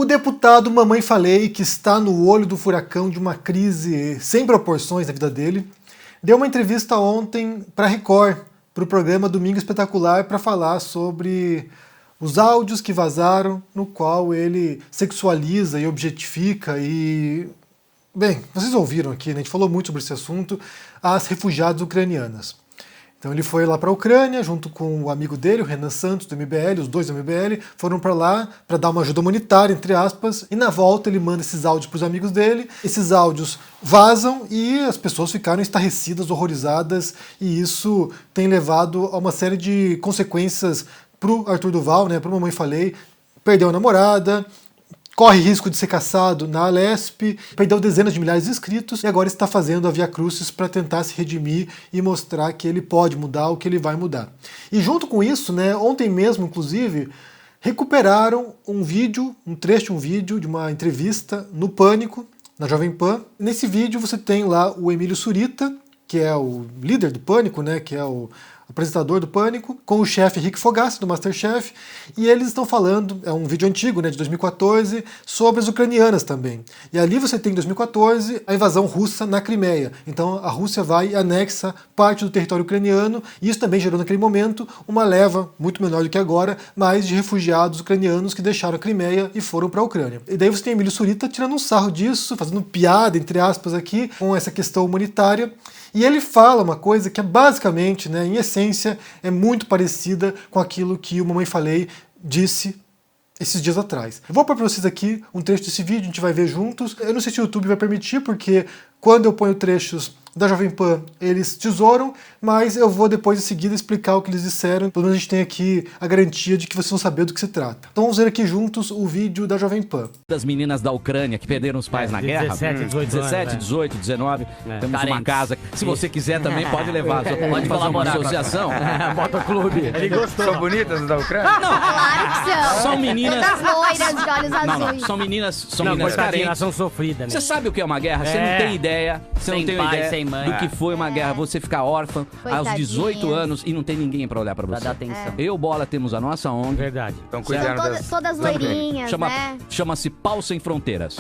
O deputado Mamãe Falei, que está no olho do furacão de uma crise sem proporções na vida dele, deu uma entrevista ontem para a Record, para o programa Domingo Espetacular, para falar sobre os áudios que vazaram, no qual ele sexualiza e objetifica e... Bem, vocês ouviram aqui, né? A gente falou muito sobre esse assunto, as refugiadas ucranianas. Então ele foi lá para a Ucrânia, junto com o amigo dele, o Renan Santos, do MBL, os dois do MBL, foram para lá para dar uma ajuda humanitária, entre aspas, e na volta ele manda esses áudios para os amigos dele, esses áudios vazam e as pessoas ficaram estarrecidas, horrorizadas, e isso tem levado a uma série de consequências para o Arthur Duval, né, para o Mamãe Falei, perdeu a namorada, corre risco de ser caçado na Alesp, perdeu dezenas de milhares de inscritos e agora está fazendo a Via Crucis para tentar se redimir e mostrar que ele pode mudar o que ele vai mudar. E junto com isso, né, ontem mesmo, inclusive, recuperaram um vídeo, um trecho de um vídeo de uma entrevista no Pânico, na Jovem Pan. Nesse vídeo você tem lá o Emílio Surita, que é o líder do Pânico, né, que é o apresentador do Pânico, com o chefe Rick Fogassi, do Masterchef, e eles estão falando, é um vídeo antigo, né, de 2014, sobre as ucranianas também. E ali você tem, em 2014, a invasão russa na Crimeia. Então a Rússia vai e anexa parte do território ucraniano, e isso também gerou naquele momento uma leva, muito menor do que agora, mais de refugiados ucranianos que deixaram a Crimeia e foram para a Ucrânia. E daí você tem Emílio Surita tirando um sarro disso, fazendo piada, entre aspas, aqui, com essa questão humanitária. E ele fala uma coisa que é basicamente, né, em essência, é muito parecida com aquilo que o Mamãe Falei disse esses dias atrás. Eu vou pôr para vocês aqui um trecho desse vídeo, a gente vai ver juntos. Eu não sei se o YouTube vai permitir, porque quando eu ponho trechos da Jovem Pan, eles tesouram, mas eu vou depois em seguida explicar o que eles disseram. Pelo menos a gente tem aqui a garantia de que vocês vão saber do que se trata. Então vamos ver aqui juntos o vídeo da Jovem Pan. Das meninas da Ucrânia que perderam os pais na guerra. 17, 18, 19. Temos Carentes. uma casa. Se você quiser também pode levar. Pode Pode fazer uma colaborar. associação. Motoclube. Ele gostou. São bonitas as da Ucrânia? Claro que são. São meninas... Todas loiras, de olhos Não, azuis. são meninas Não, carentes. coitadinha, são sofridas, né? Você sabe o que é uma guerra? Você não tem ideia. Você Sem não tem pai, ideia sem mãe. do que foi uma guerra. Você ficar órfã aos Coitadinha. 18 anos e não tem ninguém pra olhar pra Pra você. dar atenção. Eu, Bola, temos a nossa ONG. Verdade. Estão São cuidando todas loirinhas, né? Chama-se Pau Sem Fronteiras.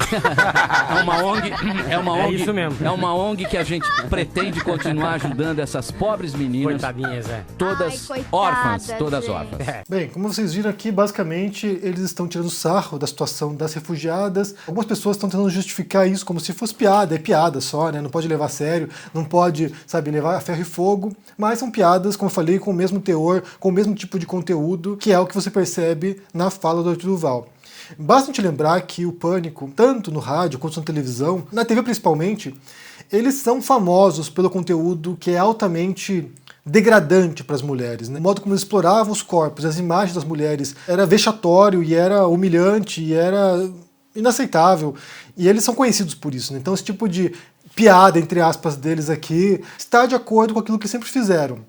É uma ONG, É isso mesmo. É uma ONG que a gente pretende continuar ajudando essas pobres meninas, Coitadinhas, todas Ai, coitadas, órfãs, todas gente. órfãs. Bem, como vocês viram aqui, basicamente eles estão tirando sarro da situação das refugiadas. Algumas pessoas estão tentando justificar isso como se fosse piada, é piada só, né? Não pode levar a sério, não pode, sabe, levar a ferro e fogo, mas são piadas, como eu falei, com o mesmo teor, com o mesmo tipo de conteúdo, que é o que você percebe na fala do Arthur Duval. Basta a gente lembrar que o Pânico, tanto no rádio quanto na televisão, na TV principalmente, eles são famosos pelo conteúdo que é altamente degradante para as mulheres, né? O modo como eles exploravam os corpos, as imagens das mulheres, era vexatório e era humilhante e era inaceitável. E eles são conhecidos por isso, né? Então esse tipo de piada, entre aspas, deles aqui, está de acordo com aquilo que sempre fizeram.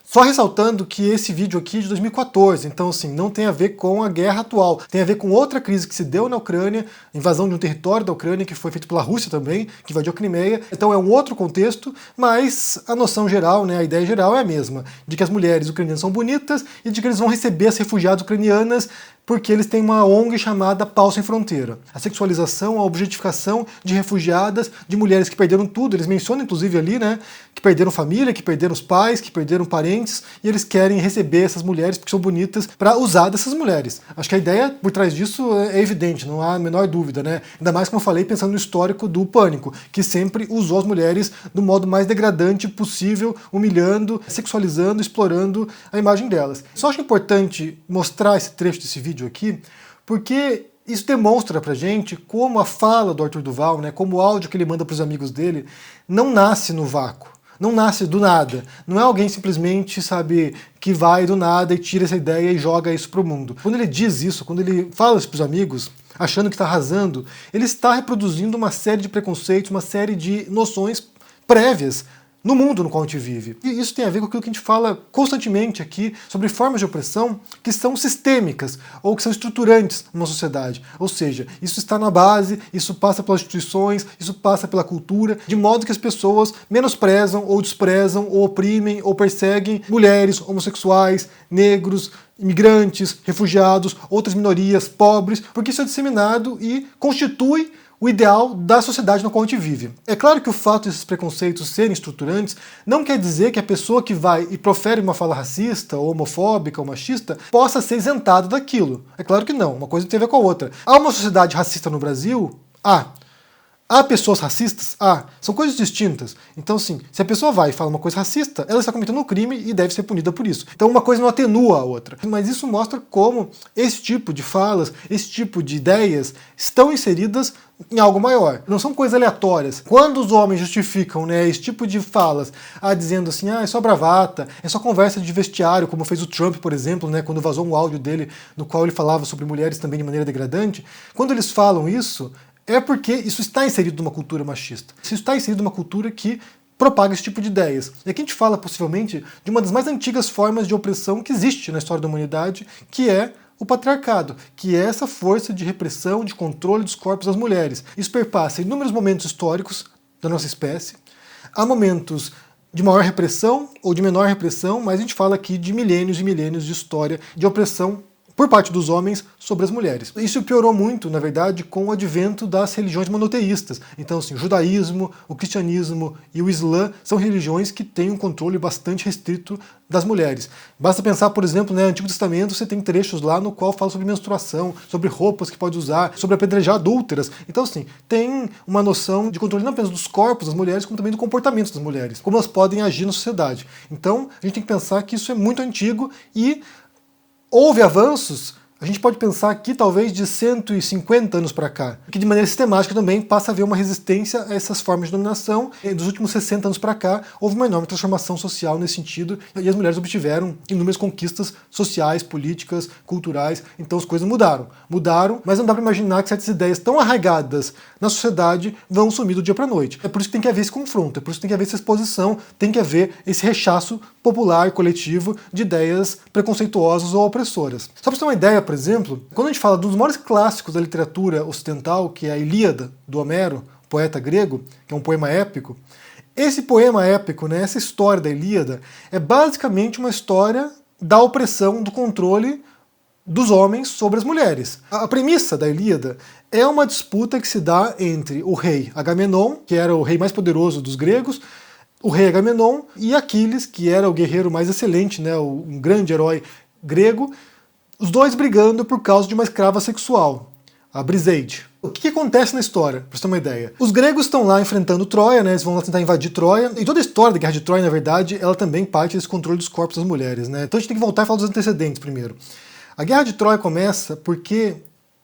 Só ressaltando que esse vídeo aqui é de 2014, então assim, não tem a ver com a guerra atual, tem a ver com outra crise que se deu na Ucrânia, invasão de um território da Ucrânia que foi feito pela Rússia também, que invadiu a Crimeia, então é um outro contexto, mas a noção geral, né, a ideia geral é a mesma, de que as mulheres ucranianas são bonitas e de que eles vão receber as refugiadas ucranianas porque eles têm uma ONG chamada Pau Sem Fronteira. A sexualização, a objetificação de refugiadas, de mulheres que perderam tudo, eles mencionam inclusive ali, né, que perderam família, que perderam os pais, que perderam parentes, e eles querem receber essas mulheres porque são bonitas para usar dessas mulheres. Acho que a ideia por trás disso é evidente, não há a menor dúvida, né? Ainda mais, como eu falei, pensando no histórico do Pânico, que sempre usou as mulheres do modo mais degradante possível, humilhando, sexualizando, explorando a imagem delas. Só acho importante mostrar esse trecho desse vídeo aqui, porque isso demonstra pra gente como a fala do Arthur Duval, né, como o áudio que ele manda pros amigos dele, não nasce no vácuo. Não nasce do nada. Não é alguém simplesmente, sabe, que vai do nada e tira essa ideia e joga isso pro mundo. Quando ele diz isso, quando ele fala isso pros amigos, achando que está arrasando, ele está reproduzindo uma série de preconceitos, uma série de noções prévias no mundo no qual a gente vive. E isso tem a ver com aquilo que a gente fala constantemente aqui sobre formas de opressão que são sistêmicas ou que são estruturantes numa sociedade. Ou seja, isso está na base, isso passa pelas instituições, isso passa pela cultura, de modo que as pessoas menosprezam ou desprezam ou oprimem ou perseguem mulheres, homossexuais, negros, imigrantes, refugiados, outras minorias, pobres, porque isso é disseminado e constitui o ideal da sociedade na qual a gente vive. É claro que o fato desses preconceitos serem estruturantes não quer dizer que a pessoa que vai e profere uma fala racista, ou homofóbica, ou machista, possa ser isentada daquilo. É claro que não, uma coisa tem a ver com a outra. Há uma sociedade racista no Brasil? Há pessoas racistas? São coisas distintas. Então, sim, se a pessoa vai e fala uma coisa racista, ela está cometendo um crime e deve ser punida por isso. Então, uma coisa não atenua a outra. Mas isso mostra como esse tipo de falas, esse tipo de ideias estão inseridas em algo maior. Não são coisas aleatórias. Quando os homens justificam, né, esse tipo de falas, dizendo assim, é só bravata, é só conversa de vestiário, como fez o Trump, por exemplo, né, quando vazou um áudio dele no qual ele falava sobre mulheres também de maneira degradante, quando eles falam isso, é porque isso está inserido numa cultura machista. Isso está inserido numa cultura que propaga esse tipo de ideias. E aqui a gente fala, possivelmente, de uma das mais antigas formas de opressão que existe na história da humanidade, que é o patriarcado, que é essa força de repressão, de controle dos corpos das mulheres. Isso perpassa inúmeros momentos históricos da nossa espécie. Há momentos de maior repressão ou de menor repressão, mas a gente fala aqui de milênios e milênios de história de opressão por parte dos homens sobre as mulheres. Isso piorou muito, na verdade, com o advento das religiões monoteístas. Então, assim, o judaísmo, o cristianismo e o islã são religiões que têm um controle bastante restrito das mulheres. Basta pensar, por exemplo, no Antigo Testamento, você tem trechos lá no qual fala sobre menstruação, sobre roupas que pode usar, sobre apedrejar adúlteras. Então, assim, tem uma noção de controle não apenas dos corpos das mulheres, como também do comportamento das mulheres, como elas podem agir na sociedade. Então, a gente tem que pensar que isso é muito antigo e houve avanços, a gente pode pensar aqui talvez de 150 anos para cá, que de maneira sistemática também passa a haver uma resistência a essas formas de dominação. E dos últimos 60 anos para cá, houve uma enorme transformação social nesse sentido, e as mulheres obtiveram inúmeras conquistas sociais, políticas, culturais, então as coisas mudaram, mas não dá para imaginar que certas ideias tão arraigadas na sociedade vão sumir do dia para a noite. É por isso que tem que haver esse confronto, é por isso que tem que haver essa exposição, tem que haver esse rechaço popular, coletivo, de ideias preconceituosas ou opressoras. Só para você ter uma ideia, por exemplo, quando a gente fala dos maiores clássicos da literatura ocidental, que é a Ilíada, do Homero, poeta grego, que é um poema épico, esse poema épico, né, essa história da Ilíada, é basicamente uma história da opressão, do controle dos homens sobre as mulheres. A premissa da Ilíada é uma disputa que se dá entre o rei Agamenon, que era o rei mais poderoso dos gregos, o rei Agamenon, e Aquiles, que era o guerreiro mais excelente, né, um grande herói grego, os dois brigando por causa de uma escrava sexual, a Briseide. O que acontece na história, para você ter uma ideia? Os gregos estão lá enfrentando Troia, né, eles vão lá tentar invadir Troia, e toda a história da Guerra de Troia, na verdade, ela também parte desse controle dos corpos das mulheres, né? Então a gente tem que voltar e falar dos antecedentes primeiro. A Guerra de Troia começa porque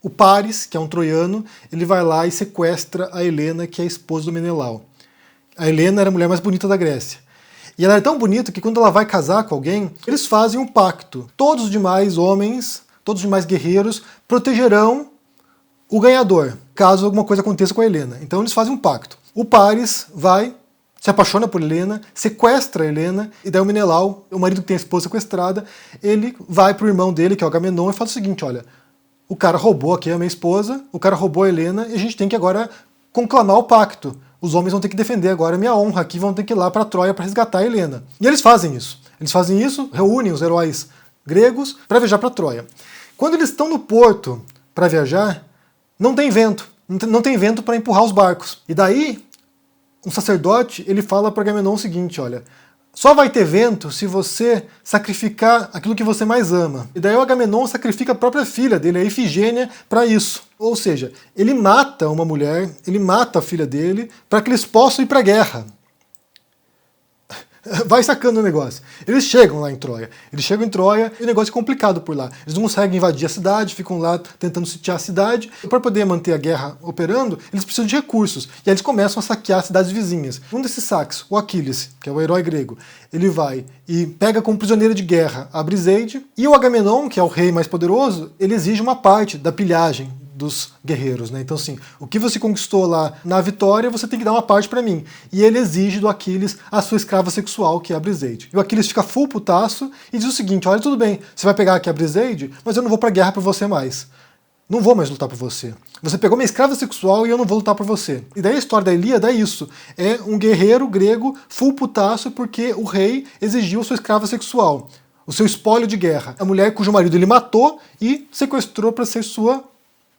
o Paris, que é um troiano, ele vai lá e sequestra a Helena, que é a esposa do Menelau. A Helena era a mulher mais bonita da Grécia. E ela é tão bonita que quando ela vai casar com alguém, eles fazem um pacto. Todos os demais homens, todos os demais guerreiros, protegerão o ganhador, caso alguma coisa aconteça com a Helena. Então eles fazem um pacto. O Paris vai, se apaixona por Helena, sequestra a Helena, e daí o Menelau, o marido que tem a esposa sequestrada, ele vai pro irmão dele, que é o Agamenon, e fala o seguinte, olha, o cara roubou aqui a minha esposa, o cara roubou a Helena, e a gente tem que agora conclamar o pacto. Os homens vão ter que defender agora a minha honra aqui, vão ter que ir lá para Troia para resgatar a Helena. E eles fazem isso. Eles fazem isso, reúnem os heróis gregos para viajar para Troia. Quando eles estão no porto para viajar, não tem vento. Não tem vento para empurrar os barcos. E daí, um sacerdote, ele fala para Agamenon o seguinte, olha, só vai ter vento se você sacrificar aquilo que você mais ama. E daí o Agamenon sacrifica a própria filha dele, a Ifigênia, para isso. Ou seja, ele mata uma mulher, ele mata a filha dele, para que eles possam ir para a guerra. Vai sacando o negócio. Eles chegam lá em Troia. Eles chegam em Troia e o negócio é complicado por lá. Eles não conseguem invadir a cidade, ficam lá tentando sitiar a cidade. E para poder manter a guerra operando, eles precisam de recursos. E aí eles começam a saquear as cidades vizinhas. Um desses saques, o Aquiles, que é o herói grego, ele vai e pega como prisioneira de guerra a Briseide. E o Agamenon, que é o rei mais poderoso, ele exige uma parte da pilhagem dos guerreiros, né? Então, assim, o que você conquistou lá na vitória, você tem que dar uma parte pra mim. E ele exige do Aquiles a sua escrava sexual, que é a Briseide. E o Aquiles fica full putaço e diz o seguinte, olha, tudo bem, você vai pegar aqui a Briseide, mas eu não vou pra guerra por você mais. Não vou mais lutar por você. Você pegou minha escrava sexual e eu não vou lutar por você. E daí a história da Ilíada é isso. É um guerreiro grego full putaço porque o rei exigiu sua escrava sexual. o seu espólio de guerra. A mulher cujo marido ele matou e sequestrou para ser sua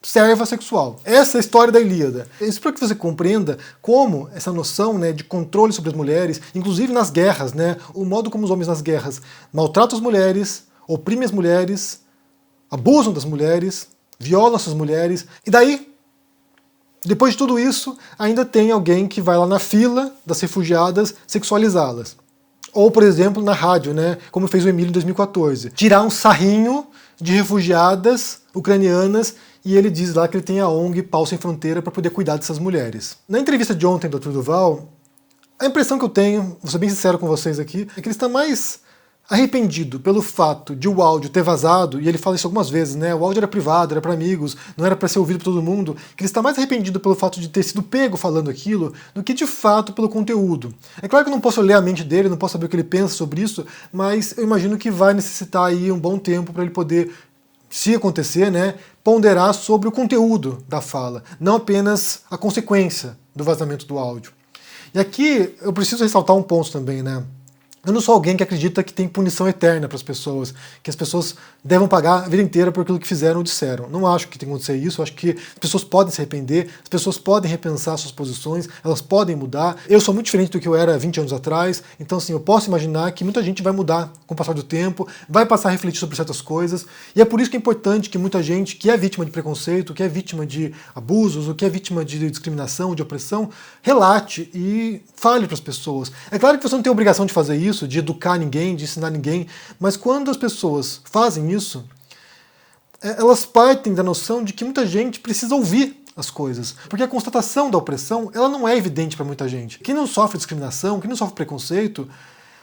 serva sexual. Essa é a história da Ilíada. Isso para que você compreenda como essa noção, né, de controle sobre as mulheres, inclusive nas guerras, né, o modo como os homens nas guerras maltratam as mulheres, oprimem as mulheres, abusam das mulheres, violam essas mulheres, e daí, depois de tudo isso, ainda tem alguém que vai lá na fila das refugiadas sexualizá-las. Ou, por exemplo, na rádio, né, como fez o Emílio em 2014. Tirar um sarrinho de refugiadas ucranianas e ele diz lá que ele tem a ONG Pau Sem Fronteira para poder cuidar dessas mulheres. Na entrevista de ontem do Arthur Duval, a impressão que eu tenho, vou ser bem sincero com vocês aqui, é que ele está mais arrependido pelo fato de o áudio ter vazado, e ele fala isso algumas vezes, né? O áudio era privado, era para amigos, não era para ser ouvido por todo mundo, que ele está mais arrependido pelo fato de ter sido pego falando aquilo do que de fato pelo conteúdo. É claro que eu não posso ler a mente dele, não posso saber o que ele pensa sobre isso, mas eu imagino que vai necessitar aí um bom tempo para ele poder, se acontecer, né, ponderar sobre o conteúdo da fala, não apenas a consequência do vazamento do áudio. E aqui eu preciso ressaltar um ponto também, né? Eu não sou alguém que acredita que tem punição eterna para as pessoas, que as pessoas devem pagar a vida inteira por aquilo que fizeram ou disseram. Não acho que tem que acontecer isso, eu acho que as pessoas podem se arrepender, as pessoas podem repensar suas posições, elas podem mudar. Eu sou muito diferente do que eu era 20 anos atrás, então assim, eu posso imaginar que muita gente vai mudar com o passar do tempo, vai passar a refletir sobre certas coisas, e é por isso que é importante que muita gente que é vítima de preconceito, que é vítima de abusos, ou que é vítima de discriminação, de opressão, relate e fale para as pessoas. É claro que você não tem obrigação de fazer isso, de educar ninguém, de ensinar ninguém, mas quando as pessoas fazem isso, elas partem da noção de que muita gente precisa ouvir as coisas, porque a constatação da opressão, ela não é evidente para muita gente. Quem não sofre discriminação, quem não sofre preconceito,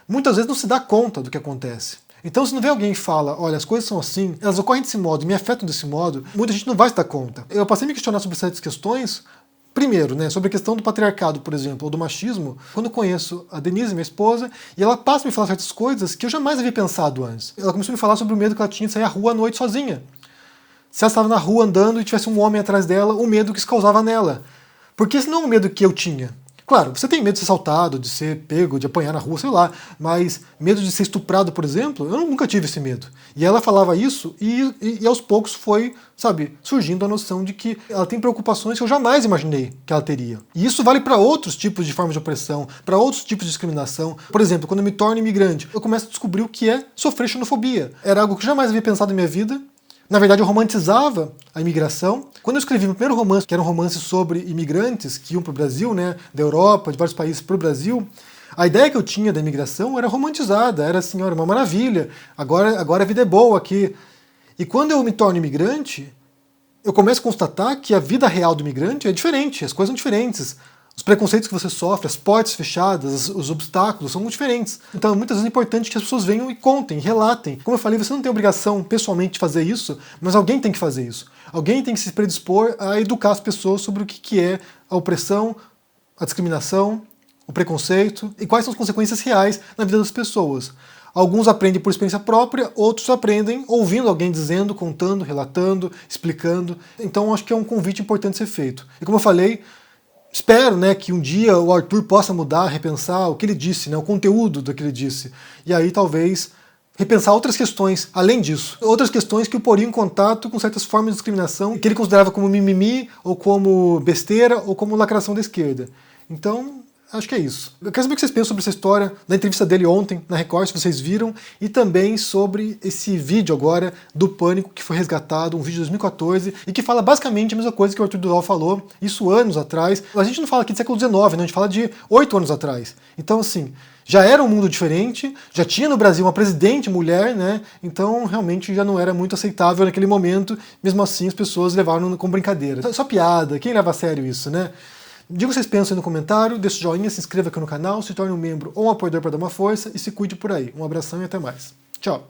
muitas vezes não se dá conta do que acontece. Então, se não vê alguém e fala, olha, as coisas são assim, elas ocorrem desse modo, me afetam desse modo, muita gente não vai se dar conta. Eu passei a me questionar sobre certas questões. Primeiro, né, sobre a questão do patriarcado, por exemplo, ou do machismo, quando eu conheço a Denise, minha esposa, e ela passa a me falar certas coisas que eu jamais havia pensado antes. Ela começou a me falar sobre o medo que ela tinha de sair à rua à noite sozinha. Se ela estava na rua andando e tivesse um homem atrás dela, o medo que isso causava nela. Porque esse não é um medo que eu tinha. Claro, você tem medo de ser assaltado, de ser pego, de apanhar na rua, sei lá, mas medo de ser estuprado, por exemplo, eu nunca tive esse medo. E ela falava isso e aos poucos foi, sabe, surgindo a noção de que ela tem preocupações que eu jamais imaginei que ela teria. E isso vale para outros tipos de formas de opressão, para outros tipos de discriminação. Por exemplo, quando eu me torno imigrante, eu começo a descobrir o que é sofrer xenofobia. Era algo que eu jamais havia pensado na minha vida. Na verdade, eu romantizava a imigração. Quando eu escrevi meu primeiro romance, que era um romance sobre imigrantes que iam para o Brasil, né, da Europa, de vários países para o Brasil, a ideia que eu tinha da imigração era romantizada, era assim, era uma maravilha, agora a vida é boa aqui. E quando eu me torno imigrante, eu começo a constatar que a vida real do imigrante é diferente, as coisas são diferentes. Os preconceitos que você sofre, as portas fechadas, os obstáculos são muito diferentes. Então, muitas vezes é importante que as pessoas venham e contem, relatem. Como eu falei, você não tem obrigação pessoalmente de fazer isso, mas alguém tem que fazer isso. Alguém tem que se predispor a educar as pessoas sobre o que é a opressão, a discriminação, o preconceito e quais são as consequências reais na vida das pessoas. Alguns aprendem por experiência própria, outros aprendem ouvindo alguém dizendo, contando, relatando, explicando. Então, acho que é um convite importante ser feito. E como eu falei, espero, né, que um dia o Arthur possa mudar, repensar o que ele disse, né, o conteúdo do que ele disse. E aí talvez repensar outras questões além disso. Outras questões que o poriam em contato com certas formas de discriminação que ele considerava como mimimi, ou como besteira, ou como lacração da esquerda. Então, acho que é isso. Eu quero saber o que vocês pensam sobre essa história, da entrevista dele ontem na Record, se vocês viram, e também sobre esse vídeo agora do Pânico que foi resgatado, um vídeo de 2014, e que fala basicamente a mesma coisa que o Arthur Duval falou, isso anos atrás. A gente não fala aqui de século XIX, né? A gente fala de 8 anos atrás. Então, assim, já era um mundo diferente, já tinha no Brasil uma presidente mulher, né? Então, realmente, já não era muito aceitável naquele momento. Mesmo assim, as pessoas levaram com brincadeira. Só piada, quem leva a sério isso, né? Diga o que vocês pensam aí no comentário, deixa o joinha, se inscreva aqui no canal, se torne um membro ou um apoiador para dar uma força e se cuide por aí. Um abração e até mais. Tchau!